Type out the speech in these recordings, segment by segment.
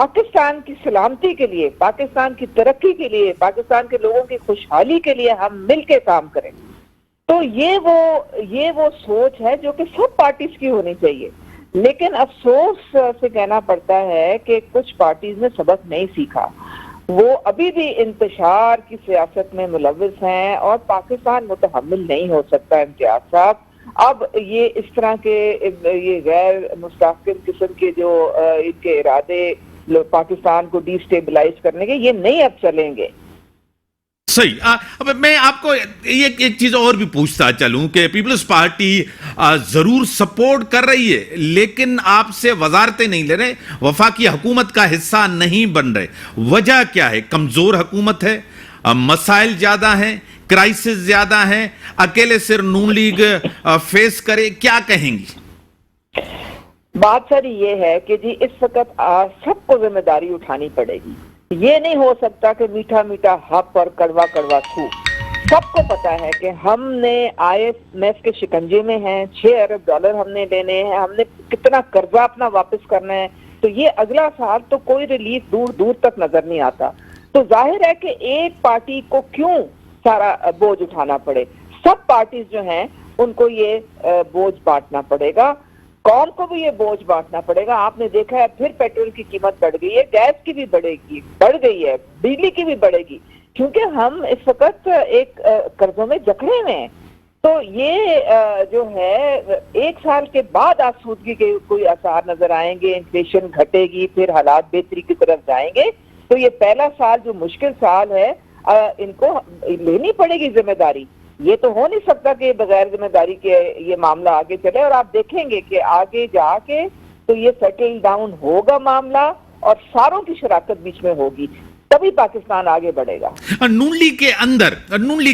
پاکستان کی سلامتی کے لیے، پاکستان کی ترقی کے لیے، پاکستان کے لوگوں کی خوشحالی کے لیے ہم مل کے کام کریں. تو یہ وہ سوچ ہے جو کہ سب پارٹیز کی ہونی چاہیے. لیکن افسوس سے کہنا پڑتا ہے کہ کچھ پارٹیز نے سبق نہیں سیکھا. وہ ابھی بھی انتشار کی سیاست میں ملوث ہیں اور پاکستان متحمل نہیں ہو سکتا امتیاز صاحب. اب یہ اس طرح کے یہ غیر مستحکم قسم کے جو ان کے ارادے پاکستان کو ڈی سٹیبلائز کرنے کے، یہ نہیں اب چلیں گے. صحیح. اب میں آپ کو ایک چیز اور بھی پوچھتا چلوں کہ پیپلز پارٹی ضرور سپورٹ کر رہی ہے لیکن آپ سے وزارتیں نہیں لے رہے، وفاقی حکومت کا حصہ نہیں بن رہے. وجہ کیا ہے؟ کمزور حکومت ہے، مسائل زیادہ ہیں، کرائسس زیادہ ہیں، اکیلے صرف نون لیگ فیس کرے، کیا کہیں گی؟ بات ساری یہ ہے کہ جی اس وقت سب کو ذمہ داری اٹھانی پڑے گی. یہ نہیں ہو سکتا کہ میٹھا میٹھا ہپ اور کڑوا کڑوا تھو. سب کو پتا ہے کہ ہم نے IMF کے شکنجے میں ہیں، $6 ارب ہم نے لینے ہیں، ہم نے کتنا قرضہ اپنا واپس کرنا ہے. تو یہ اگلا سال تو کوئی ریلیف دور دور تک نظر نہیں آتا. تو ظاہر ہے کہ ایک پارٹی کو کیوں سارا بوجھ اٹھانا پڑے. سب پارٹیز جو ہیں ان کو یہ بوجھ بانٹنا پڑے گا. قوم کو بھی یہ بوجھ بانٹنا پڑے گا. آپ نے دیکھا ہے پھر پیٹرول کی قیمت بڑھ گئی ہے، گیس کی بھی بڑھ گئی ہے، بجلی کی بھی بڑھے گی، کیونکہ ہم اس وقت ایک قرضوں میں جکڑے ہوئے ہیں. تو یہ جو ہے 1 سال کے بعد آسودگی کے کوئی آثار نظر آئیں گے، انفلیشن گھٹے گی، پھر حالات بہتری کی طرف جائیں گے. تو یہ پہلا سال جو مشکل سال ہے ان کو لینی پڑے گی ذمہ داری. یہ تو ہو نہیں سکتا کہ بغیر ذمہ داری کے یہ معاملہ آگے چلے. اور آپ دیکھیں گے کہ آگے جا کے تو یہ سیٹل ڈاؤن ہوگا معاملہ اور ساروں کی شراکت بیچ میں ہوگی، تبھی پاکستان آگے بڑھے گا. نون لیگ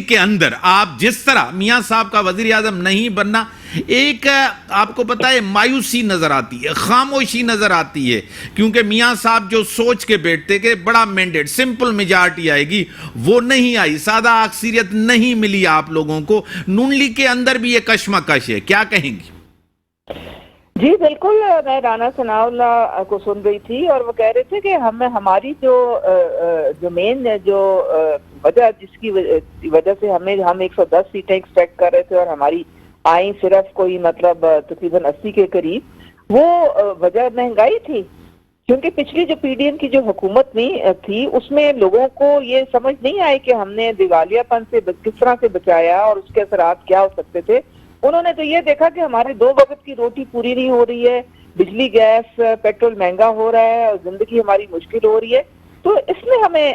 کے اندر آپ جس طرح میاں صاحب کا وزیر اعظم نہیں بننا، ایک آپ کو پتا ہے مایوسی نظر آتی ہے، خاموشی نظر آتی ہے، کیونکہ میاں صاحب جو سوچ کے بیٹھتے کہ بڑا مینڈیٹ سمپل میجارٹی آئے گی، وہ نہیں آئی، سادہ اکثریت نہیں ملی آپ لوگوں کو. نون لیگ کے اندر بھی یہ کشمکش ہے، کیا کہیں گی؟ جی بالکل. میں رانا ثناء اللہ کو سن رہی تھی اور وہ کہہ رہے تھے کہ ہماری جو مین جو وجہ جس کی وجہ سے ہم 110 سیٹیں ایکسپیکٹ کر رہے تھے اور ہماری آئیں صرف کوئی مطلب تقریباً 80 کے قریب، وہ وجہ مہنگائی تھی. کیونکہ پچھلی جو PDM کی جو حکومت تھی اس میں لوگوں کو یہ سمجھ نہیں آئی کہ ہم نے دیوالیہ پن سے کس طرح سے بچایا اور اس کے اثرات کیا ہو سکتے تھے. انہوں نے تو یہ دیکھا کہ ہمارے 2 وقت کی روٹی پوری نہیں ہو رہی ہے، بجلی گیس پیٹرول مہنگا ہو رہا ہے اور زندگی ہماری مشکل ہو رہی ہے. تو اس میں ہمیں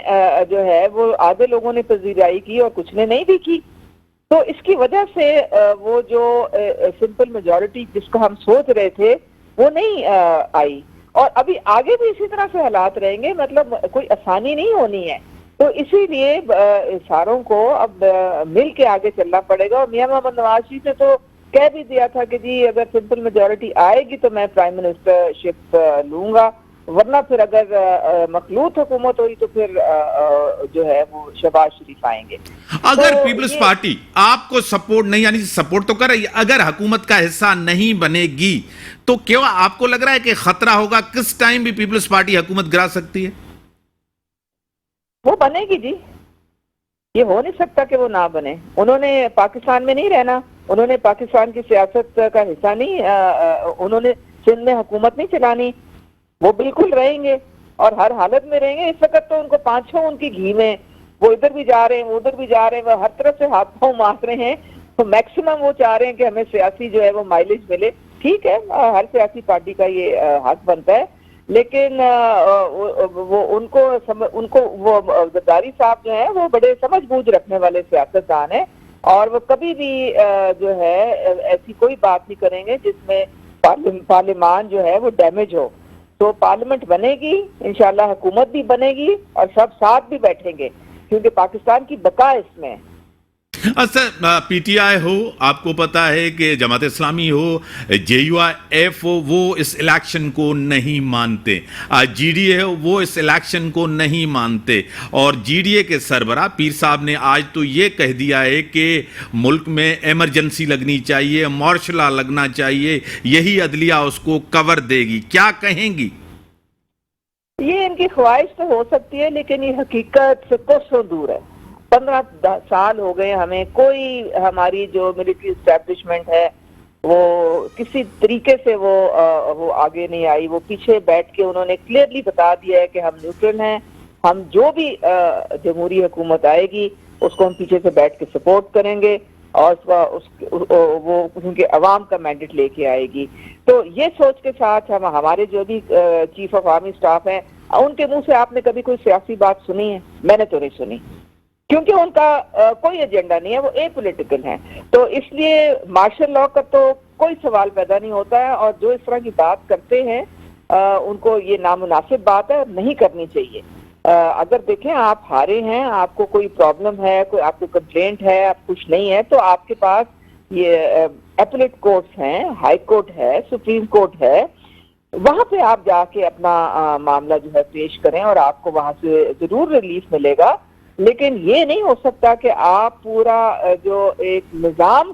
جو ہے وہ آدھے لوگوں نے پذیرائی کی اور کچھ نے نہیں بھی کی. تو اس کی وجہ سے وہ جو سمپل میجورٹی جس کو ہم سوچ رہے تھے وہ نہیں آئی. اور ابھی آگے بھی اسی طرح سے حالات رہیں گے، مطلب کوئی آسانی نہیں ہونی ہے. تو اسی لیے ساروں کو اب مل کے آگے چلنا پڑے گا. اور میاں محمد نواز شریف نے تو کہہ بھی دیا تھا کہ جی اگر سمپل میجورٹی آئے گی تو میں پرائم منسٹر شپ لوں گا، ورنہ پھر اگر مخلوط حکومت ہوئی تو پھر جو ہے وہ شہباز شریف آئیں گے. اگر پیپلز پارٹی آپ کو سپورٹ نہیں، یعنی سپورٹ تو کر رہی ہے، اگر حکومت کا حصہ نہیں بنے گی تو کیا آپ کو لگ رہا ہے کہ خطرہ ہوگا کس ٹائم بھی پیپلز پارٹی حکومت گرا سکتی ہے؟ وہ بنے گی جی، یہ ہو نہیں سکتا کہ وہ نہ بنے. انہوں نے پاکستان میں نہیں رہنا، انہوں نے پاکستان کی سیاست کا حصہ نہیں، انہوں نے سندھ میں حکومت نہیں چلانی. وہ بالکل رہیں گے اور ہر حالت میں رہیں گے. اس وقت تو ان کو 5-6 ان کی گھی میں، وہ ادھر بھی جا رہے ہیں، وہ ادھر بھی جا رہے ہیں، وہ ہر طرف سے ہاتھ پاؤں مار رہے ہیں. تو میکسیمم وہ چاہ رہے ہیں کہ ہمیں سیاسی جو ہے وہ مائلیج ملے. ٹھیک ہے، ہر سیاسی پارٹی کا یہ حق بنتا ہے، لیکن وہ ان کو وہ زرداری صاحب جو ہیں وہ بڑے سمجھ بوجھ رکھنے والے سیاستدان ہیں اور وہ کبھی بھی جو ہے ایسی کوئی بات نہیں کریں گے جس میں پارلیمان جو ہے وہ ڈیمیج ہو. تو پارلیمنٹ بنے گی انشاءاللہ، حکومت بھی بنے گی اور سب ساتھ بھی بیٹھیں گے کیونکہ پاکستان کی بقا اس میں. اچھا، پی ٹی آئی ہو، آپ کو پتا ہے کہ جماعت اسلامی ہو، JUIF ہو، وہ اس الیکشن کو نہیں مانتے. GDA ہو، وہ اس الیکشن کو نہیں مانتے. اور GDA کے سربراہ پیر صاحب نے آج تو یہ کہہ دیا ہے کہ ملک میں ایمرجنسی لگنی چاہیے، مارشل لا لگنا چاہیے، یہی عدلیہ اس کو کور دے گی. کیا کہیں گی؟ یہ کی خواہش تو ہو سکتی ہے لیکن یہ حقیقت سے کوسوں دور ہے. 15 سال ہو گئے ہمیں, کوئی ہماری جو ملٹری اسٹیبلشمنٹ ہے وہ کسی طریقے سے وہ آگے نہیں آئی. وہ پیچھے بیٹھ کے انہوں نے کلیئرلی بتا دیا ہے کہ ہم نیوٹرل ہیں, ہم جو بھی جمہوری حکومت آئے گی اس کو ہم پیچھے سے بیٹھ کے سپورٹ کریں گے اور وہ کیونکہ عوام کا مینڈیٹ لے کے آئے گی. تو یہ سوچ کے ساتھ ہمارے جو بھی چیف آف آرمی اسٹاف ہیں ان کے منہ سے آپ نے کبھی کوئی سیاسی بات سنی ہے؟ میں نے تو نہیں سنی, کیونکہ ان کا کوئی ایجنڈا نہیں ہے, وہ اے پولیٹیکل ہیں. تو اس لیے مارشل لاء کا تو کوئی سوال پیدا نہیں ہوتا ہے, اور جو اس طرح کی بات کرتے ہیں ان کو یہ نامناسب بات ہے, نہیں کرنی چاہیے. اگر دیکھیں آپ ہارے ہیں, آپ کو کوئی پرابلم ہے, کوئی آپ کو کمپلینٹ ہے, آپ کچھ نہیں ہے, تو آپ کے پاس یہ اپیلیٹ کورٹس ہیں, ہائی کورٹ ہے, سپریم کورٹ ہے, وہاں پہ آپ جا کے اپنا معاملہ جو ہے پیش کریں اور آپ کو وہاں سے ضرور ریلیف ملے گا. لیکن یہ نہیں ہو سکتا کہ آپ پورا جو ایک نظام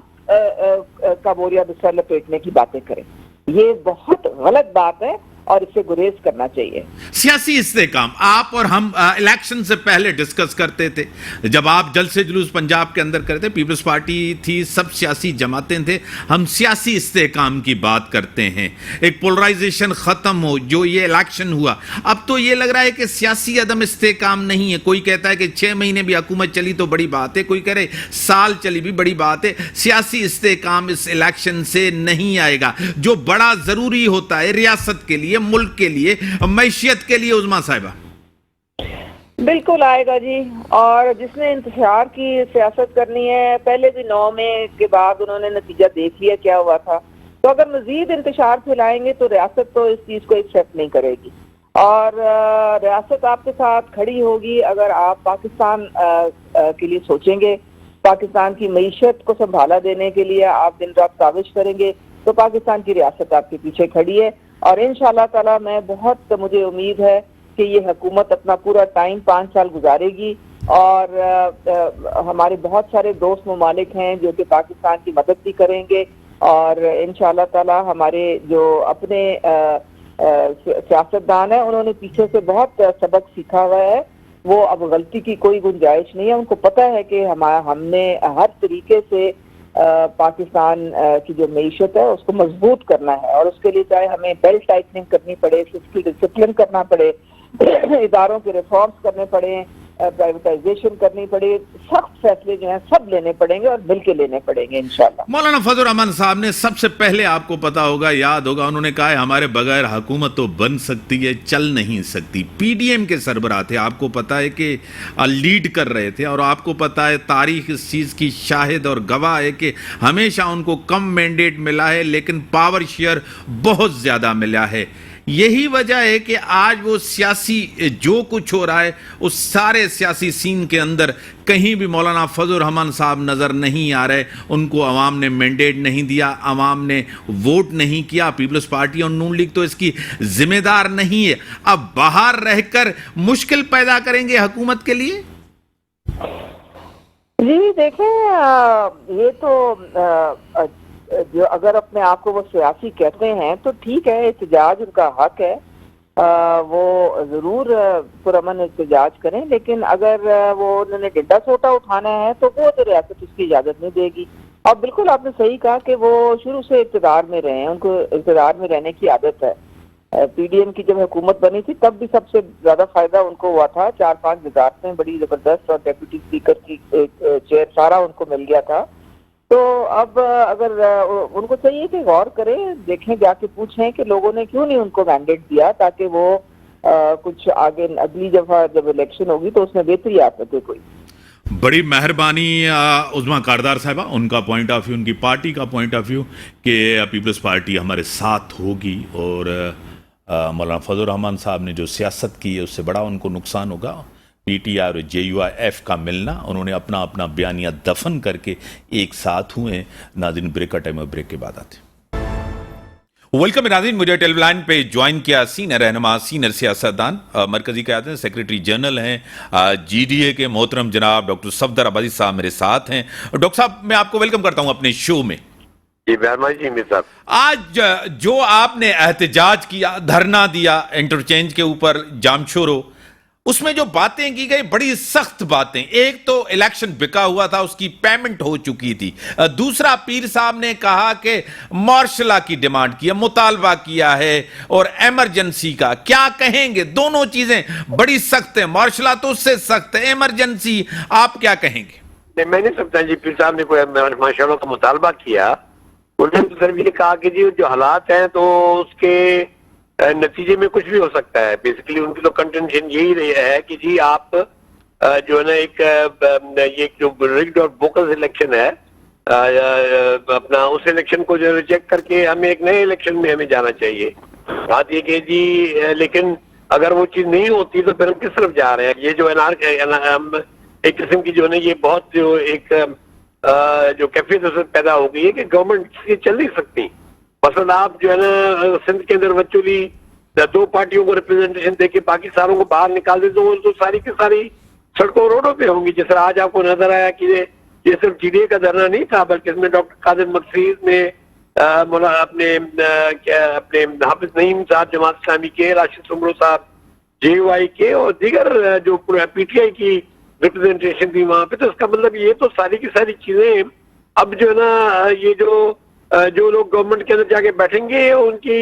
کا بوریا بستر لپیٹنے کی باتیں کریں. یہ بہت غلط بات ہے اور اس سے گریز کرنا چاہیے. سیاسی استحکام آپ اور ہم الیکشن سے پہلے ڈسکس کرتے تھے, جب آپ جلسے جلوس پنجاب کے اندر کرتے, پیپلز پارٹی تھی, سب سیاسی جماعتیں تھے, ہم سیاسی استحکام کی بات کرتے ہیں, ایک پولرائزیشن ختم ہو. جو یہ الیکشن ہوا اب تو یہ لگ رہا ہے کہ سیاسی عدم استحکام نہیں ہے. کوئی کہتا ہے کہ 6 مہینے بھی حکومت چلی تو بڑی بات ہے, کوئی کہہ رہے سال چلی بھی بڑی بات ہے. سیاسی استحکام اس الیکشن سے نہیں آئے گا. جو بڑا ضروری ہوتا ہے ریاست کے لیے, ملک کے لیے, معیشت کے لیے, عظمیٰ صاحبہ بالکل آئے گا جی. اور جس نے انتشار کی سیاست کرنی ہے, پہلے بھی 9 مئی کے بعد انہوں نے نتیجہ دیکھ لیا کیا ہوا تھا, تو اگر مزید انتشار پھیلائیں گے تو ریاست تو اس چیز کو ایکسیپٹ نہیں کرے گی, اور ریاست آپ کے ساتھ کھڑی ہوگی اگر آپ پاکستان کے لیے سوچیں گے, پاکستان کی معیشت کو سنبھالا دینے کے لیے آپ دن رات کاوش کریں گے, تو پاکستان کی ریاست آپ کے پیچھے کھڑی ہے. اور انشاءاللہ تعالی مجھے امید ہے کہ یہ حکومت اپنا پورا ٹائم 5 سال گزارے گی, اور ہمارے بہت سارے دوست ممالک ہیں جو کہ پاکستان کی مدد بھی کریں گے, اور انشاءاللہ تعالی ہمارے جو اپنے سیاستدان ہیں انہوں نے پیچھے سے بہت سبق سیکھا ہوا ہے, وہ اب غلطی کی کوئی گنجائش نہیں ہے. ان کو پتہ ہے کہ ہم نے ہر طریقے سے پاکستان کی جو معیشت ہے اس کو مضبوط کرنا ہے, اور اس کے لیے چاہے ہمیں بیلٹ ٹائٹننگ کرنی پڑے, فسکل ڈسپلن کرنا پڑے, اداروں کے ریفارمز کرنے پڑے, پرائیویٹائزیشن کرنی پڑے, سخت فیصلے جو ہیں سب لینے پڑیں گے اور مل کے لینے پڑیں گے انشاءاللہ. مولانا فضل الرحمان صاحب نے سب سے پہلے, آپ کو پتا ہوگا, یاد ہوگا, انہوں نے کہا ہے ہمارے بغیر حکومت تو بن سکتی ہے, چل نہیں سکتی. پی ڈی ایم کے سربراہ تھے, آپ کو پتا ہے کہ لیڈ کر رہے تھے, اور آپ کو پتا ہے تاریخ اس چیز کی شاہد اور گواہ ہے کہ ہمیشہ ان کو کم مینڈیٹ ملا ہے لیکن پاور شیئر بہت زیادہ ملا ہے. یہی وجہ ہے کہ آج وہ سیاسی جو کچھ ہو رہا ہے اس سارے سیاسی سین کے اندر کہیں بھی مولانا فضل الرحمان صاحب نظر نہیں آ رہے. ان کو عوام نے مینڈیٹ نہیں دیا, عوام نے ووٹ نہیں کیا. پیپلز پارٹی اور نون لیگ تو اس کی ذمہ دار نہیں ہے. اب باہر رہ کر مشکل پیدا کریں گے حکومت کے لیے. جی دیکھیں, یہ تو جو اگر اپنے آپ کو وہ سیاسی کہتے ہیں تو ٹھیک ہے, احتجاج ان کا حق ہے, وہ ضرور پرامن احتجاج کریں, لیکن اگر وہ انہوں نے ڈنڈا سوٹا اٹھانا ہے تو وہ تو ریاست اس کی اجازت نہیں دے گی. اور بالکل آپ نے صحیح کہا کہ وہ شروع سے اقتدار میں رہے ہیں, ان کو اقتدار میں رہنے کی عادت ہے. پی ڈی ایم کی جب حکومت بنی تھی تب بھی سب سے زیادہ فائدہ ان کو ہوا تھا, 4-5 وزارتیں بڑی زبردست, اور ڈیپٹی اسپیکر کی چیئر سارا ان کو مل گیا تھا. تو اب اگر ان کو چاہیے کہ غور کریں, دیکھیں, جا کے پوچھیں کہ لوگوں نے کیوں نہیں ان کو مینڈیٹ دیا, تاکہ وہ کچھ آگے اگلی دفعہ جب الیکشن ہوگی تو اس میں بہتری آ سکے. کوئی بڑی مہربانی عظمیٰ کاردار صاحبہ, ان کا پوائنٹ آف ویو, ان کی پارٹی کا پوائنٹ آف ویو کہ پیپلز پارٹی ہمارے ساتھ ہوگی, اور مولانا فضل الرحمان صاحب نے جو سیاست کی ہے اس سے بڑا ان کو نقصان ہوگا. پی ٹی آئی اور جے یو آئی ایف کا ملنا, انہوں نے اپنا اپنا بیانیہ دفن کر کے ایک ساتھ ہوئے. ناظرین بریک کا ٹائم ہے, بریک کے بعد آتے ہیں. ویلکم ناظرین, مجھے ٹیلی لائن پہ جوائن کیا سینئر رہنما, سینئر سیاستدان, مرکزی قیادت سیکریٹری جنرل ہیں جی ڈی اے کے محترم جناب ڈاکٹر صفدر عباسی صاحب میرے ساتھ ہیں. ڈاکٹر صاحب, میں آپ کو ویلکم کرتا ہوں اپنے شو میں. جی مہربانی جی امیر صاحب. آج جو آپ نے احتجاج کیا، دھرنا دیا انٹرچینج کے اوپر جام شورو، اس میں جو باتیں کی گئی بڑی سخت باتیں. ایک تو الیکشن بکا ہوا تھا، اس کی پیمنٹ ہو چکی تھی. دوسرا پیر صاحب نے کہا کہ مارشلا کی ڈیمانڈ کیا، مطالبہ کیا ہے، اور ایمرجنسی کا. کیا کہیں گے؟ دونوں چیزیں بڑی سخت ہیں. مارشلا تو اس سے سخت ہے، ایمرجنسی آپ کیا کہیں گے؟ نہیں میں نہیں سمجھتا جی پیر صاحب نے کوئی ماشاء اللہ کا مطالبہ کیا. انہوں نے صرف یہ کہا کہ جی جو حالات ہیں تو اس کے نتیجے میں کچھ بھی ہو سکتا ہے. بیسیکلی ان کی تو کنٹینشن یہی رہی ہے کہ جی آپ جو ہے نا ایک یہ جو رگڈ اور بوکس الیکشن ہے اپنا اس الیکشن کو جو ریجیکٹ کر کے ہمیں ایک نئے الیکشن میں ہمیں جانا چاہیے. بات یہ کہ جی لیکن اگر وہ چیز نہیں ہوتی تو پھر ہم کس طرف جا رہے ہیں؟ یہ جو ایک قسم کی جو ہے نا یہ بہت جو ایک جو کیفیت پیدا ہو گئی ہے کہ گورنمنٹ یہ چل نہیں سکتی. مثلا آپ جو ہے نا سندھ کے اندر ورچولی 2 پارٹیوں کو ریپرزنٹیشن دے کے باقی ساروں کو باہر نکال دے تو ساری کی ساری سڑکوں روڈوں پہ ہوں گی. جس طرح آج آپ کو نظر آیا کہ یہ صرف جی ڈی اے کا دھرنا نہیں تھا بلکہ اس میں ڈاکٹر قادر مقصد نے اپنے حافظ نعیم صاحب جماعت اسلامی کے، راشد سمرو صاحب جے یو آئی کے، اور دیگر جو پی ٹی آئی کی ریپرزنٹیشن تھی وہاں پہ. تو اس کا مطلب یہ تو ساری کی ساری چیزیں اب جو ہے نا یہ جو لوگ گورنمنٹ کے اندر جا کے بیٹھیں گے ان کی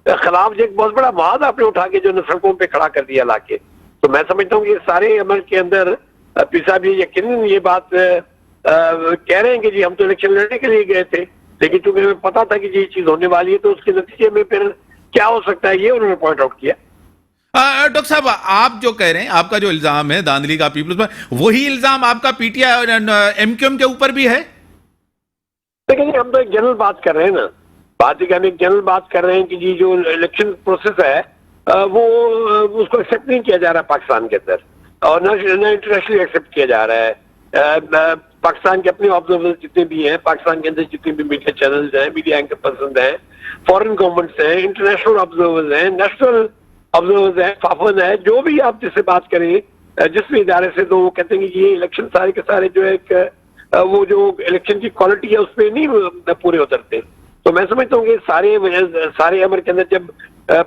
خلاف جو ایک بہت بڑا معاہدہ آپ نے اٹھا کے جو ہے سڑکوں پہ کھڑا کر دیا لا کے. تو میں سمجھتا ہوں کہ سارے عمل کے اندر پیر صاحب یہ یقیناً یہ بات کہہ رہے ہیں کہ جی ہم تو الیکشن لڑنے کے لیے گئے تھے لیکن چونکہ ہمیں پتا تھا کہ یہ چیز ہونے والی ہے تو اس کے نتیجے میں پھر کیا ہو سکتا ہے یہ انہوں نے پوائنٹ آؤٹ کیا. ڈاکٹر صاحب آپ جو کہہ رہے ہیں، آپ کا جو الزام ہے داندلی کا پیپلز پر، وہی الزام آپ کا پی ٹی آئی اور ایم کیو ایم کے اوپر بھی ہے؟ لیکن ہم تو ایک جنرل بات کر رہے ہیں نا. بات ہے کہ ہم ایک جنرل بات کر رہے ہیں کہ جی جو الیکشن پروسیس ہے وہ اس کو ایکسیپٹ نہیں کیا جا رہا پاکستان کے اندر اور نہ انٹرنیشنلی ایکسیپٹ کیا جا رہا ہے. پاکستان کے اپنے آبزرورز جتنے بھی ہیں، پاکستان کے اندر جتنے بھی میڈیا چینلز ہیں، میڈیا اینکر پرسنز ہیں، فورن گورنمنٹس ہیں، انٹرنیشنل آبزرورز ہیں، نیشنل آبزرورز ہیں، فافن ہے، جو بھی آپ جس سے بات کریں جس بھی ادارے سے، تو وہ کہتے ہیں کہ یہ الیکشن سارے کے سارے جو ہے ایک وہ جو الیکشن کی کوالٹی ہے اس پہ نہیں پورے اترتے. تو میں سمجھتا ہوں کہ سارے عمر کے اندر جب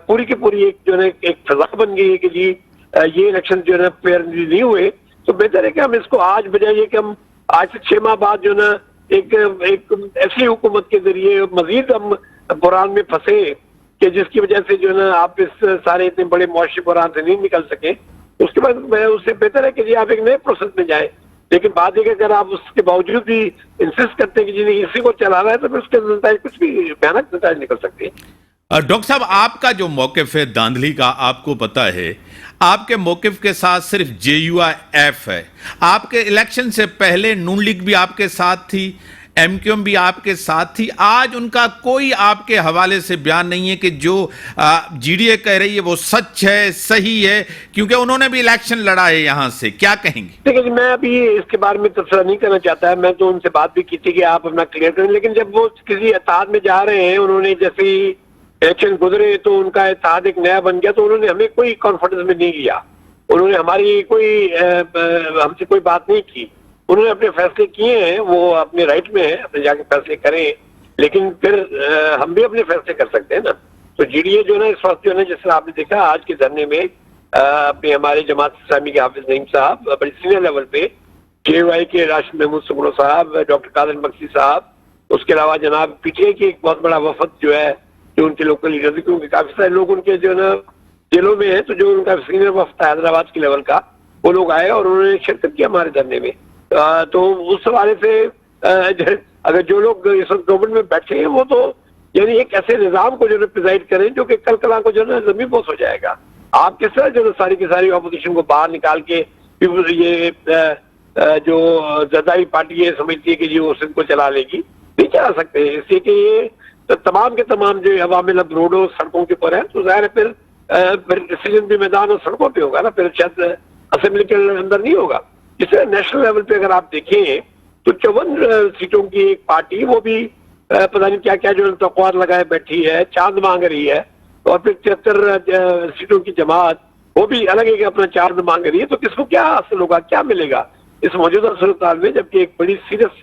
پوری کی پوری ایک جو ہے ایک فضا بن گئی ہے کہ جی یہ الیکشن جو ہے نا فیئر نہیں ہوئے، تو بہتر ہے کہ ہم اس کو آج بجائے کہ ہم آج سے 6 ماہ بعد جو ہے نا ایک ایسی حکومت کے ذریعے مزید ہم بحران میں پھنسے کہ جس کی وجہ سے جو ہے نا آپ اس سارے اتنے بڑے معاشی بحران سے نہیں نکل سکے. اس کے بعد اس سے بہتر ہے کہ جی آپ ایک نئے پروسیس میں جائیں. لیکن بات یہ کہ اگر آپ اس کے باوجود بھی انسسٹ کرتے ہیں کہ جی اسی کو چلانا ہے تو پھر اس کے نتائج کچھ بھی بھیانک نتائج نکل سکتے ہیں. ڈاکٹر صاحب آپ کا جو موقف ہے داندلی کا آپ کو پتا ہے، آپ کے موقف کے ساتھ صرف جے یو آئی ایف ہے. آپ کے الیکشن سے پہلے نون لیگ بھی آپ کے ساتھ تھی، ایم کیو ایم بھی آپ کے ساتھ تھی. آج ان کا کوئی آپ کے حوالے سے بیان نہیں ہے کہ جو جی ڈی اے کہہ رہی ہے وہ سچ ہے، صحیح ہے، کیونکہ انہوں نے بھی الیکشن لڑا ہے یہاں سے. کیا کہیں گے؟ دیکھیں میں ابھی اس کے بارے میں تبصرہ نہیں کرنا چاہتا ہے. میں تو ان سے بات بھی کی تھی کہ آپ اپنا کلیئر کریں، لیکن جب وہ کسی اتحاد میں جا رہے ہیں، انہوں نے جیسے ہی الیکشن گزرے تو ان کا اتحاد ایک نیا بن گیا، تو انہوں نے ہمیں کوئی کانفیڈنس میں نہیں لیا. انہوں نے ہماری ہم سے کوئی بات نہیں کی. انہوں نے اپنے فیصلے کیے ہیں، وہ اپنے رائٹ میں ہیں، اپنے جا کے فیصلے کریں، لیکن پھر ہم بھی اپنے فیصلے کر سکتے ہیں نا. تو جی ڈی اے جو ہے نا اس وقت جو ہے نا جس طرح آپ نے دیکھا آج کے دھرنے میں اپنے ہمارے جماعت اسلامی کے حافظ نعیم صاحب بڑی سینئر لیول پہ، جے یو آئی کے راشد محمود سمرو صاحب، ڈاکٹر قادر مقصد صاحب، اس کے علاوہ جناب پی ٹی آئی کی ایک بہت بڑا وفد جو ہے جو ان کے لوکل لیڈر، کیونکہ کافی سارے لوگ ان کے جو ہے نا جیلوں میں ہیں، تو جو ان کا سینئر وفد ہے حیدرآباد کے لیول کا، وہ لوگ آئے اور انہوں نے شرکت کی ہمارے دھرنے میں. تو اس حوالے سے اگر جو لوگ اس وقت گورنمنٹ میں بیٹھے ہیں وہ تو یعنی ایک ایسے نظام کو جو ہے پریزائڈ کریں جو کہ کل کلا کو جو ہے نا زمین بوس ہو جائے گا. آپ کس طرح جو ہے ساری کی ساری اپوزیشن کو باہر نکال کے یہ جو زرداری پارٹی ہے سمجھتی ہے کہ جی وہ سندھ کو چلا لے گی، نہیں چلا سکتے. اس لیے کہ یہ تمام کے تمام جو عوامل اب روڈوں سڑکوں کے اوپر ہیں، تو ظاہر ہے پھر ڈیسیجن بھی میدان اور سڑکوں پہ ہوگا نا، پھر شاید اسمبلی کے اندر نہیں ہوگا. اس طرح نیشنل لیول پہ اگر آپ دیکھیں تو 54 سیٹوں کی ایک پارٹی وہ بھی پتہ نہیں کیا کیا جو توقعات لگائے بیٹھی ہے، چاند مانگ رہی ہے، اور پھر 73 سیٹوں کی جماعت وہ بھی الگ ایک اپنا چاند مانگ رہی ہے. تو کس کو کیا حاصل ہوگا، کیا ملے گا اس موجودہ صورتحال میں، جبکہ ایک بڑی سیریس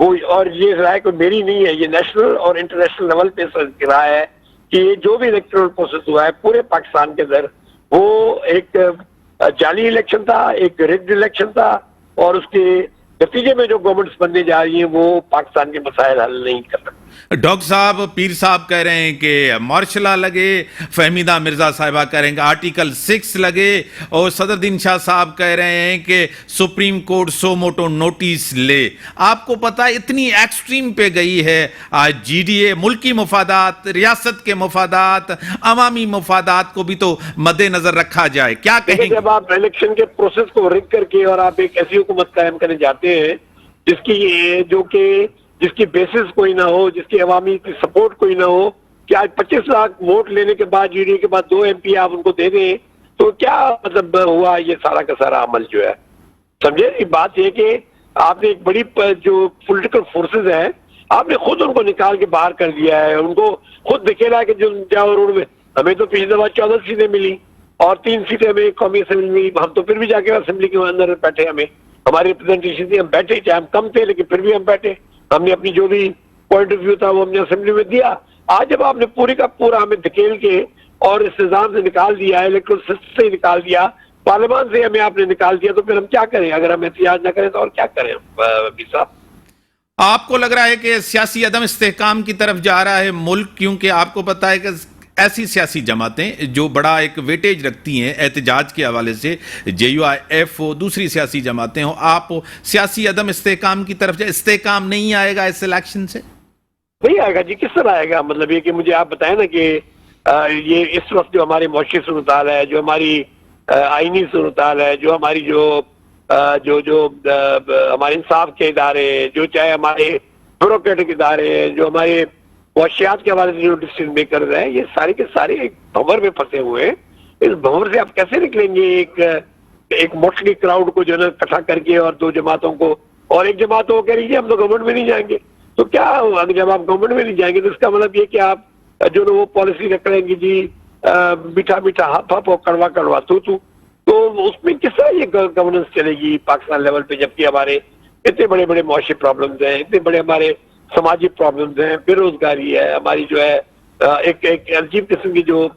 وہ اور یہ رائے کوئی میری نہیں ہے, یہ نیشنل اور انٹرنیشنل لیول پہ رائے ہے کہ یہ جو بھی الیکٹورل پروسیس ہوا ہے پورے پاکستان کے اندر وہ ایک جعلی الیکشن تھا, ایک رگڈ الیکشن تھا, اور اس کے نتیجے میں جو گورنمنٹس بننے جا رہی ہیں وہ پاکستان کے مسائل حل نہیں کر سکتے. ڈاکٹر صاحب, پیر صاحب کہہ رہے ہیں کہ مارشل لا لگے, فہمیدہ مرزا صاحبہ کہہ رہے ہیں کہ آرٹیکل 6 لگے, اور صدر الدین شاہ صاحب کہہ رہے ہیں کہ Supreme Court suo motu notice لے. آپ کو پتا اتنی ایکسٹریم پہ گئی ہے آج جی ڈی اے. ملکی مفادات, ریاست کے مفادات, عوامی مفادات کو بھی تو مد نظر رکھا جائے. کیا کہیں گے جب آپ الیکشن کے پروسیس کو رک کر کے اور آپ ایک ایسی حکومت قائم کرنے جاتے ہیں جس کی بیسس کوئی نہ ہو, جس کی عوامی کی سپورٹ کوئی نہ ہو, کہ آج 25 لاکھ ووٹ لینے کے بعد جی ڈی اے کے بعد 2 MP آپ ان کو دے دیں, تو کیا مطلب ہوا یہ سارا کا سارا عمل جو ہے. سمجھے, بات یہ کہ آپ نے ایک بڑی جو پولیٹیکل فورسز ہیں آپ نے خود ان کو نکال کے باہر کر دیا ہے, ان کو خود دکھیلا کہ جو جاؤ روڈ میں. ہمیں تو پچھلی دفعہ 14 سیٹیں ملی اور 3 سیٹیں ہمیں قومی اسمبلی میں, ہم تو پھر بھی جا کے اسمبلی کے اندر بیٹھے, ہماری ریپرزنٹیشن تھی, ہم بیٹھے, چاہے ہم کم تھے لیکن پھر بھی ہم بیٹھے, ہم نے اپنی جو بھی پوائنٹ آف ویو تھا وہ ہم نے اسمبلی میں دیا. آج جب آپ نے پوری کا پورا ہمیں دھکیل کے اور اس نظام سے نکال دیا, الیکٹرل سسٹم سے نکال دیا, پارلیمان سے ہمیں آپ نے نکال دیا, تو پھر ہم کیا کریں؟ اگر ہم احتجاج نہ کریں تو اور کیا کریں صاحب؟ آپ کو لگ رہا ہے کہ سیاسی عدم استحکام کی طرف جا رہا ہے ملک؟ کیونکہ آپ کو پتا ہے کہ ایسی سیاسی جماعتیں جو بڑا ایک ویٹیج رکھتی ہیں احتجاج کے حوالے سے, JUIF ہو, دوسری سیاسی جماعتیں ہوں, آپ سیاسی عدم استحکام کی طرف جائے. استحکام نہیں آئے گا اس الیکشن سے؟ نہیں آئے گا جی, کس طرح آئے گا؟ مطلب یہ کہ مجھے آپ بتائیں نا کہ یہ اس وقت جو ہماری معاشی صورتحال ہے, جو ہماری آئینی صورتحال ہے, جو ہماری جو ہمارے انصاف کے ادارے, جو چاہے ہمارے بیوروکریٹک ادارے, جو ہمارے معاشیات کے حوالے سے جو ڈیسیژن میکرز ہیں, یہ سارے کے سارے ایک بھنور میں پھنسے ہوئے ہیں. اس بھنور سے آپ کیسے نکلیں گے؟ ایک موٹلی کراؤڈ کو جو ہے نا اکٹھا کر کے, اور 2 جماعتوں کو, اور ایک جماعت وہ کہہ رہی ہے ہم تو گورنمنٹ میں نہیں جائیں گے. تو کیا ہوگا جب آپ گورنمنٹ میں نہیں جائیں گے؟ تو اس کا مطلب یہ کہ آپ جو وہ پالیسی رکھ لیں گے جی میٹھا میٹھا ہپ ہپ اور کڑوا کڑوا تو اس میں کس طرح یہ گورننس چلے گی پاکستان لیول پہ, جبکہ ہمارے اتنے بڑے بڑے معاشی پرابلمز ہیں, اتنے بڑے ہمارے سماجی پرابلمز ہیں, بے روزگاری ہے, ہماری جو ہے ایک عجیب قسم کی جو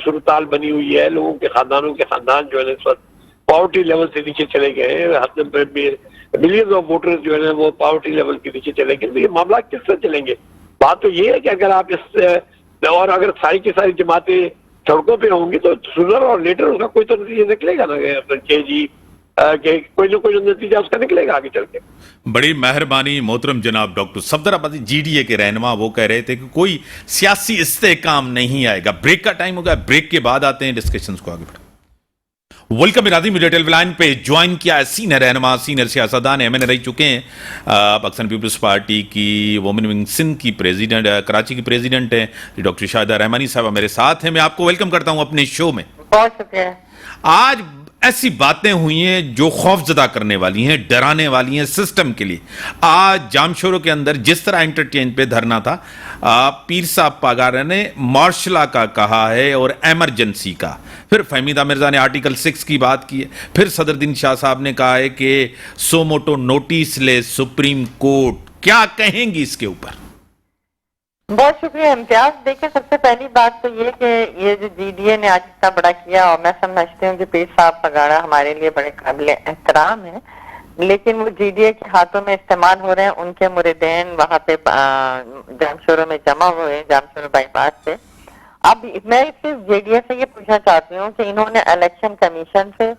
صورتحال بنی ہوئی ہے, لوگوں کے خاندانوں کے خاندان جو ہے اس وقت پاورٹی لیول سے نیچے چلے گئے ہیں, ملینز آف ووٹرز جو ہے نا وہ پاورٹی لیول کے نیچے چلے گئے. تو یہ معاملات کس طرح چلیں گے؟ بات تو یہ ہے کہ اگر آپ اور اگر ساری کی ساری جماعتیں سڑکوں پہ ہوں گی تو سونر اور لیٹر اس کا کوئی تو نتیجہ نکلے گا نا کہ جی کہ کوئی نہ کوئی نتیجہ اس کا نکلے گا آگے چل کے. بڑی مہربانی محترم جناب ڈاکٹر صفدر آبادی, جی ڈی اے کے رہنما, وہ کہہ رہے تھے کہ کوئی سیاسی استحکام نہیں آئے گا. بریک کا ٹائم ہوگا, بریک کے بعد آتے ہیں ڈسکشنز کو آگے بڑھا. ویلکم ارادی میڈیا ٹیلی لائن پہ جوائن کیا ہے سینئر رہنما, سینئر سیاستدان MNA رہ چکے ہیں, پاکستان پیپلز پارٹی کی وومن ونگ سندھ کی پریزیڈنٹ, کراچی کی پریزیڈنٹ ہیں ڈاکٹر شاہدہ رحمانی صاحبہ میرے ساتھ ہیں. میں آپ کو ویلکم کرتا ہوں اپنے شو میں. بہت شکریہ. آج ایسی باتیں ہوئی ہیں جو خوف زدہ کرنے والی ہیں, ڈرانے والی ہیں سسٹم کے لیے. آج جام شوروں کے اندر جس طرح انٹرچینج پہ دھرنا تھا, پیر صاحب پاگارہ نے مارشلا کا کہا ہے اور ایمرجنسی کا, پھر فہمیدہ مرزا نے آرٹیکل 6 کی بات کی ہے, پھر صدر الدین شاہ صاحب نے کہا ہے کہ سو موٹو نوٹس لے سپریم کورٹ. کیا کہیں گی اس کے اوپر؟ بہت شکریہ امتیاز. دیکھیں, سب سے پہلی بات تو یہ کہ یہ جو جی ڈی اے نے آج اتنا بڑا کیا, اور میں سمجھتی ہوں کہ پیر صاحب پگاڑا ہمارے لیے بڑے قابل احترام ہے, لیکن وہ جی ڈی اے کے ہاتھوں میں استعمال ہو رہے ہیں. ان کے مریدین وہاں پہ جام شوروں میں جمع ہوئے, جام شوروں بائی پاس پہ. اب میں صرف جے ڈی اے سے یہ پوچھنا چاہتی ہوں کہ انہوں نے الیکشن کمیشن سے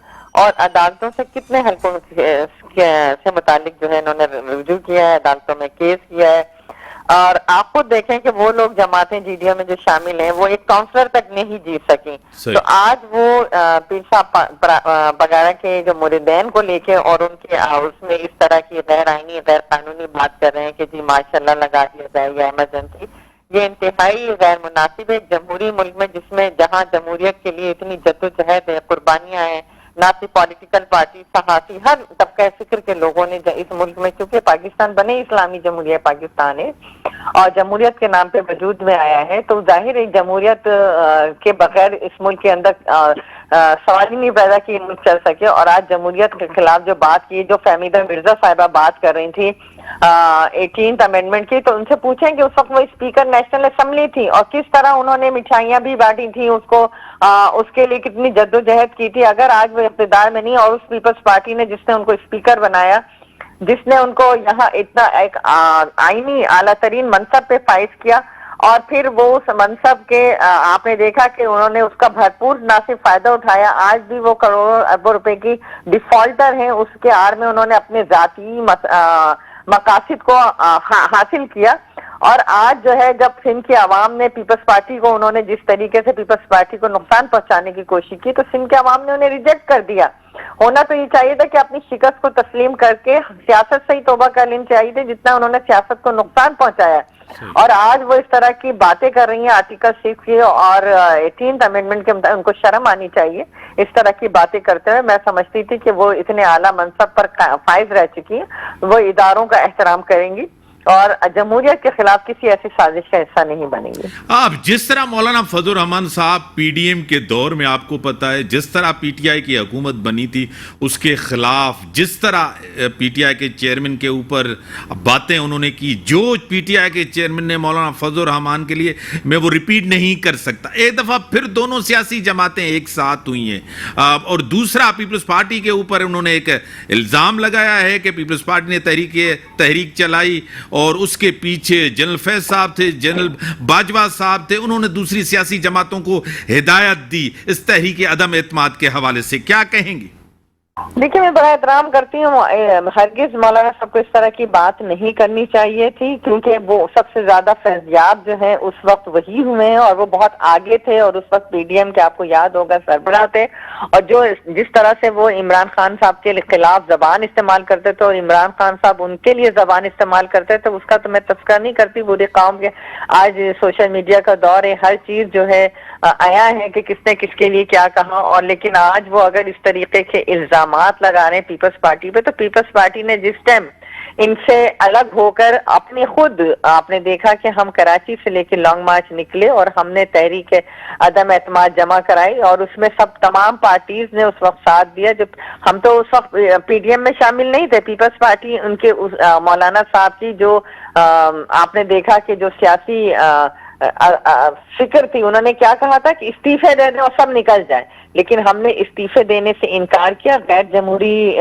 اور عدالتوں سے کتنے حلقوں سے متعلق جو ہے انہوں نے رجوع کیا ہے, عدالتوں میں کیس کیا ہے. اور آپ خود دیکھیں کہ وہ لوگ جماعتیں جی ڈی اے میں جو شامل ہیں وہ ایک کاؤنسلر تک نہیں جیت سکیں. تو آج وہ پیر صاحب بگاڑا کے جو مریدین کو لے کے اور ان کے اس میں اس طرح کی غیر آئینی غیر قانونی بات کر رہے ہیں کہ جی ماشاء اللہ لگا دیا جائے یا ایمرجنسی, یہ انتہائی غیر مناسب ہے. جمہوری ملک میں جس میں جہاں جمہوریت کے لیے اتنی جدوجہد ہے, قربانیاں ہیں, نہ صرف پولیٹیکل پارٹی، صحافی، ہر طبقہ فکر کے لوگوں نے اس ملک میں، کیونکہ پاکستان بنے اسلامی جمہوریہ پاکستان ہے اور جمہوریت کے نام پہ وجود میں آیا ہے، تو ظاہر ہے جمہوریت کے بغیر اس ملک کے اندر سوال ہی نہیں پیدا کہ ملک چل سکے. اور آج جمہوریت کے خلاف جو بات کی، جو فہمیدہ مرزا صاحبہ بات کر رہی تھی 18th امینڈمنٹ کی، تو ان سے پوچھیں کہ اس وقت وہ اسپیکر نیشنل اسمبلی تھی اور کس طرح انہوں نے مٹھائیاں بھی بانٹی تھیں اس کو، اس کے لیے کتنی جدوجہد کی تھی. اگر آج وہ اقتدار میں نہیں اور اس پیپلز پارٹی نے جس نے ان کو اسپیکر بنایا، جس نے ان کو یہاں اتنا ایک آئینی اعلیٰ ترین منصب پہ فائز کیا، اور پھر وہ اس منصب کے آپ نے دیکھا کہ انہوں نے اس کا بھرپور نہ صرف فائدہ اٹھایا، آج بھی وہ کروڑوں اربوں روپے کی ڈیفالٹر ہیں، اس کے آڑ میں انہوں نے اپنے ذاتی مقاصد کو حاصل کیا. اور آج جو ہے جب سندھ کی عوام نے پیپلز پارٹی کو، انہوں نے جس طریقے سے پیپلز پارٹی کو نقصان پہنچانے کی کوشش کی، تو سندھ کے عوام نے انہیں ریجیکٹ کر دیا. ہونا تو یہ چاہیے تھا کہ اپنی شکست کو تسلیم کر کے سیاست سے ہی توبہ کر لینی چاہیے تھی، جتنا انہوں نے سیاست کو نقصان پہنچایا. اور آج وہ اس طرح کی باتیں کر رہی ہیں آرٹیکل 6 کی اور 18th امینڈمنٹ کے مطابق، ان کو شرم آنی چاہیے اس طرح کی باتیں کرتے ہوئے. میں سمجھتی تھی کہ وہ اتنے اعلیٰ منصب پر فائز رہ چکی ہیں، وہ اداروں کا احترام کریں گی اور جمہوریت کے خلاف کسی ایسی سازش کا حصہ نہیں بنیں گے. آپ جس طرح مولانا فضل الرحمان صاحب پی ڈی ایم کے دور میں، آپ کو پتا ہے جس طرح پی ٹی آئی کی حکومت بنی تھی اس کے خلاف جس طرح پی ٹی آئی کے چیئرمین کے اوپر باتیں انہوں نے کی، جو پی ٹی آئی کے چیئرمین نے مولانا فضل الرحمان کے لیے، میں وہ ریپیٹ نہیں کر سکتا. ایک دفعہ پھر دونوں سیاسی جماعتیں ایک ساتھ ہوئی ہیں، اور دوسرا پیپلز پارٹی کے اوپر انہوں نے ایک الزام لگایا ہے کہ پیپلز پارٹی نے تحریک چلائی اور اس کے پیچھے جنرل فیض صاحب تھے، جنرل باجوہ صاحب تھے، انہوں نے دوسری سیاسی جماعتوں کو ہدایت دی اس تحریک عدم اعتماد کے حوالے سے. کیا کہیں گی؟ دیکھیے میں بڑا احترام کرتی ہوں، ہرگز مولانا صاحب کو اس طرح کی بات نہیں کرنی چاہیے تھی، کیونکہ وہ سب سے زیادہ فیضیاب جو ہیں اس وقت وہی ہوئے ہیں اور وہ بہت آگے تھے، اور اس وقت پی ڈی ایم کے آپ کو یاد ہوگا سربراہ تھے، اور جو جس طرح سے وہ عمران خان صاحب کے خلاف زبان استعمال کرتے تھے اور عمران خان صاحب ان کے لیے زبان استعمال کرتے تھے، اس کا تو میں تذکرہ نہیں کرتی. پوری قوم کے آج سوشل میڈیا کا دور ہے، ہر چیز جو ہے آیا ہے کہ کس نے کس کے لیے کیا کہا، اور لیکن آج وہ اگر اس طریقے کے الزامات لگا رہے ہیں پیپلز پارٹی پہ، تو پیپلز پارٹی نے جس ٹائم ان سے الگ ہو کر اپنے خود، آپ نے دیکھا کہ ہم کراچی سے لے کے لانگ مارچ نکلے اور ہم نے تحریک عدم اعتماد جمع کرائی، اور اس میں سب تمام پارٹیز نے اس وقت ساتھ دیا. جب ہم تو اس وقت پی ڈی ایم میں شامل نہیں تھے، پیپلز پارٹی ان کے مولانا صاحب کی جو آپ نے دیکھا کہ جو سیاسی فکر تھی، انہوں نے کیا کہا تھا کہ استعفے دے دیں اور سب نکل جائیں، لیکن ہم نے استعفے دینے سے انکار کیا. غیر جمہوری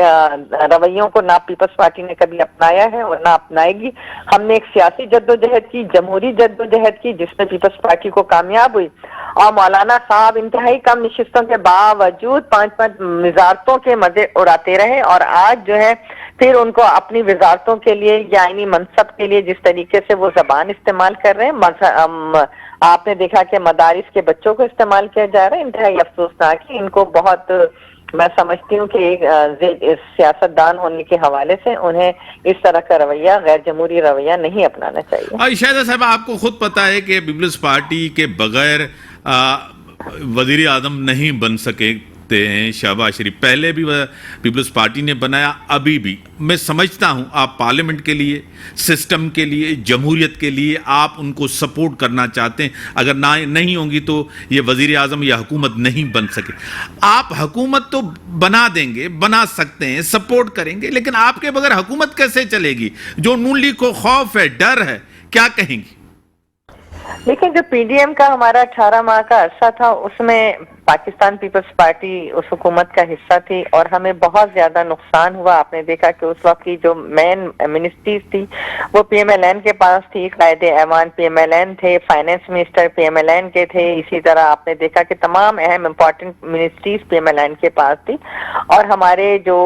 رویوں کو نہ پیپلز پارٹی نے کبھی اپنایا ہے اور نہ اپنائے گی. ہم نے ایک سیاسی جدوجہد کی، جمہوری جدوجہد کی، جس میں پیپلز پارٹی کو کامیاب ہوئی، اور مولانا صاحب انتہائی کم نشستوں کے باوجود 5 وزارتوں کے مزے اڑاتے رہے، اور آج جو ہے پھر ان کو اپنی وزارتوں کے لیے یا یعنی منصب کے لیے جس طریقے سے وہ زبان استعمال کر رہے ہیں، آپ نے دیکھا کہ مدارس کے بچوں کو استعمال کیا جا رہا ہے. انتہائی افسوسناک ہے. ان کو بہت، میں سمجھتی ہوں کہ ایک سیاستدان ہونے کے حوالے سے انہیں اس طرح کا رویہ، غیر جمہوری رویہ نہیں اپنانا چاہیے. شاہدہ صاحب، آپ کو خود پتا ہے کہ پیپلز پارٹی کے بغیر وزیر اعظم نہیں بن سکے ہیں شہباز شریف. پہلے بھی پیپلز پارٹی نے بنایا، ابھی بھی. میں سمجھتا ہوں آپ پارلیمنٹ کے لیے، سسٹم کے لیے، جمہوریت کے لیے آپ ان کو سپورٹ کرنا چاہتے ہیں. اگر نہیں ہوں گی تو یہ وزیر اعظم یا حکومت نہیں بن سکے. آپ حکومت تو بنا دیں گے، بنا سکتے ہیں، سپورٹ کریں گے، لیکن آپ کے بغیر حکومت کیسے چلے گی؟ جو نون لیگ کو خوف ہے، ڈر ہے، کیا کہیں گی؟ لیکن جو پی ڈی ایم کا ہمارا 18 ماہ کا عرصہ تھا، اس میں پاکستان پیپلز پارٹی اس حکومت کا حصہ تھی اور ہمیں بہت زیادہ نقصان ہوا. آپ نے دیکھا کہ اس وقت کی جو مین منسٹریز تھی وہ پی ایم ایل این کے پاس تھی، قائد ایوان پی ایم ایل این تھے، finance minister P M L N کے تھے، اسی طرح آپ نے دیکھا کہ تمام اہم important ministries P M L N کے پاس تھی، اور ہمارے جو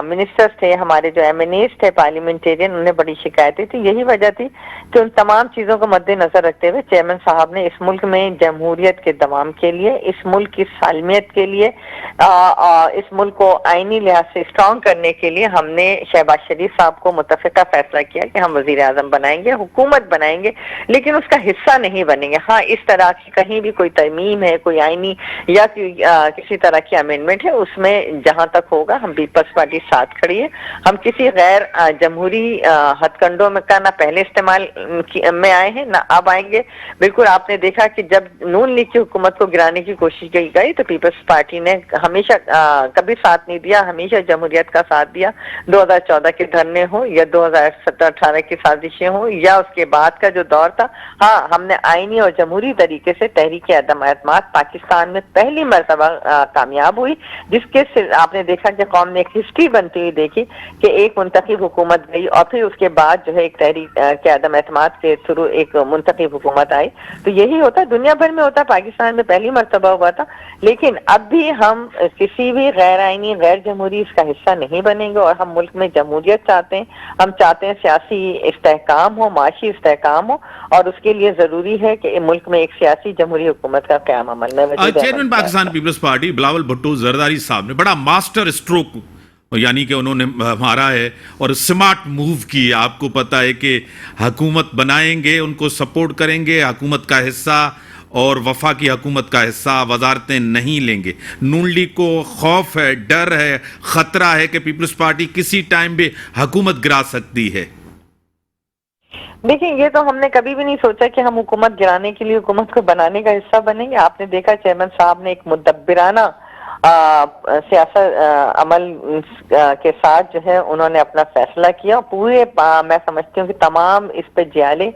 منسٹرز تھے، ہمارے جو ایم این ایز تھے پارلیمنٹیرین، انہیں بڑی شکایتیں تھی. یہی وجہ تھی کہ ان تمام چیزوں کو مد نظر رکھتے ہوئے چیئرمین صاحب نے اس ملک میں جمہوریت کے دوام کے لیے، اس ملک کی سالمیت کے لیے اس ملک کو آئینی لحاظ سے اسٹرانگ کرنے کے لیے ہم نے شہباز شریف صاحب کو متفقہ فیصلہ کیا کہ ہم وزیر اعظم بنائیں گے، حکومت بنائیں گے، لیکن اس کا حصہ نہیں بنیں گے۔ ہاں اس طرح کی کہیں بھی کوئی ترمیم ہے، کوئی آئینی یا کسی طرح کی امینڈمنٹ ہے، اس میں جہاں تک ہوگا ہم پیپلز پارٹی ساتھ کھڑی ہے۔ ہم کسی غیر جمہوری ہتھ کنڈوں میں کا نہ پہلے استعمال میں آئے ہیں نہ اب آئیں گے۔ بالکل آپ نے دیکھا کہ جب نون لیگ کی حکومت کو گرانے کی کوشش کی گئی تو پیپلز پارٹی نے ہمیشہ کبھی ساتھ نہیں دیا، ہمیشہ جمہوریت کا ساتھ دیا۔ 2014 کے دھرنے ہو یا 2017-18 کی سازشیں ہوں یا اس کے بعد کا جو دور تھا، ہاں ہم نے آئینی اور جمہوری طریقے سے تحریک عدم اعتماد پاکستان میں پہلی مرتبہ کامیاب ہوئی، جس کے آپ نے دیکھا کہ قوم نے ایک ہسٹری بنتی ہوئی دیکھی کہ ایک منتخب حکومت گئی اور پھر اس کے بعد جو ہے ایک تحریک کے عدم اعتماد کے تھرو ایک منتخب حکومت آئی۔ تو یہی ہوتا ہے، دنیا بھر میں ہوتا ہے، پاکستان میں پہلی مرتبہ ہوا تھا، لیکن اب بھی ہم کسی بھی غیر آئینی غیر جمہوری اس کا حصہ نہیں بنیں گے، اور ہم ملک میں جمہوریت چاہتے ہیں، ہم چاہتے ہیں سیاسی استحکام ہو، معاشی استحکام ہو، اور اس کے لیے ضروری ہے کہ ملک میں ایک سیاسی جمہوری حکومت کا قیام عمل میں چیئرمین پاکستان پیپلز پارٹی بلاول بھٹو زرداری صاحب نے بڑا ماسٹر اسٹروک یعنی کہ انہوں نے مارا ہے اور سمارٹ موو کی۔ آپ کو پتہ ہے کہ حکومت بنائیں گے، ان کو سپورٹ کریں گے، حکومت کا حصہ اور وفاقی حکومت کا حصہ وزارتیں نہیں لیں گے۔ نون لیگ کو خوف ہے، ڈر ہے، خطرہ ہے کہ پیپلز پارٹی کسی ٹائم بھی حکومت گرا سکتی ہے۔ دیکھیں، یہ تو ہم نے کبھی بھی نہیں سوچا کہ ہم حکومت گرانے کے لیے حکومت کو بنانے کا حصہ بنیں گے۔ آپ نے دیکھا چیئرمین صاحب نے ایک مدبرانہ سیاست عمل کے ساتھ جو ہے انہوں نے اپنا فیصلہ کیا۔ پورے میں سمجھتی ہوں کہ تمام اس پہ جیالے،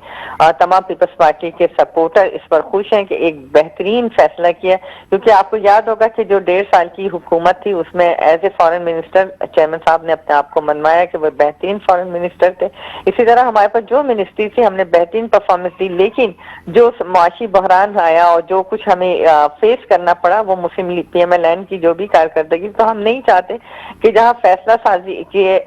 تمام پیپلز پارٹی کے سپورٹر اس پر خوش ہیں کہ ایک بہترین فیصلہ کیا، کیونکہ آپ کو یاد ہوگا کہ جو 1.5 سال کی حکومت تھی اس میں as a foreign minister chairman صاحب نے اپنے آپ کو منوایا کہ وہ بہترین فارن منسٹر تھے۔ اسی طرح ہمارے پاس جو منسٹری تھی ہم نے بہترین پرفارمنس دی، لیکن جو معاشی بحران آیا اور جو کچھ ہمیں فیس کرنا پڑا وہ Muslim League P M L N کی جو بھی کارکردگی، تو ہم نہیں چاہتے کہ جہاں فیصلہ سازی کے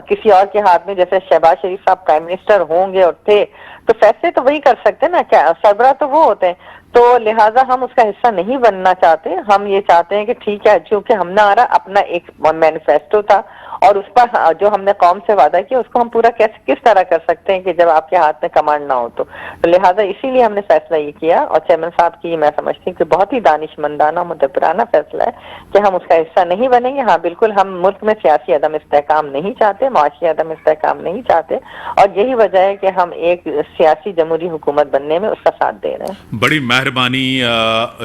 کسی اور کے ہاتھ میں، جیسے شہباز شریف صاحب پرائم منسٹر ہوں گے اور تھے تو فیصلے تو وہی کر سکتے نا، کیا سربراہ تو وہ ہوتے ہیں، تو لہٰذا ہم اس کا حصہ نہیں بننا چاہتے۔ ہم یہ چاہتے ہیں کہ ٹھیک ہے، چونکہ ہم نے اپنا ایک مینیفیسٹو تھا اور اس پر جو ہم نے قوم سے وعدہ کیا اس کو ہم پورا کس طرح کر سکتے ہیں کہ جب آپ کے ہاتھ میں کمانڈ نہ ہو تو لہٰذا اسی لیے ہم نے فیصلہ یہ کیا، اور چیئرمین صاحب کی میں سمجھتی ہوں کہ بہت ہی دانشمندانہ مدبرانہ فیصلہ ہے کہ ہم اس کا حصہ نہیں بنیں گے۔ ہاں بالکل، ہم ملک میں سیاسی عدم استحکام نہیں چاہتے، معاشی عدم استحکام نہیں چاہتے، اور یہی وجہ ہے کہ ہم ایک سیاسی جمہوری حکومت بننے میں اس کا ساتھ دے رہے ہیں۔ بڑی مہربانی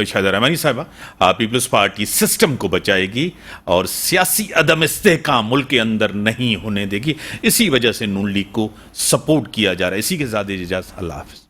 شاہدہ رحمانی صاحبہ، پیپلز پارٹی سسٹم کو بچائے گی اور سیاسی عدم استحکام ملک کے اندر نہیں ہونے دے گی، اسی وجہ سے نون لیگ کو سپورٹ کیا جا رہا ہے۔ اسی کے ساتھ اجازت، اللہ حافظ۔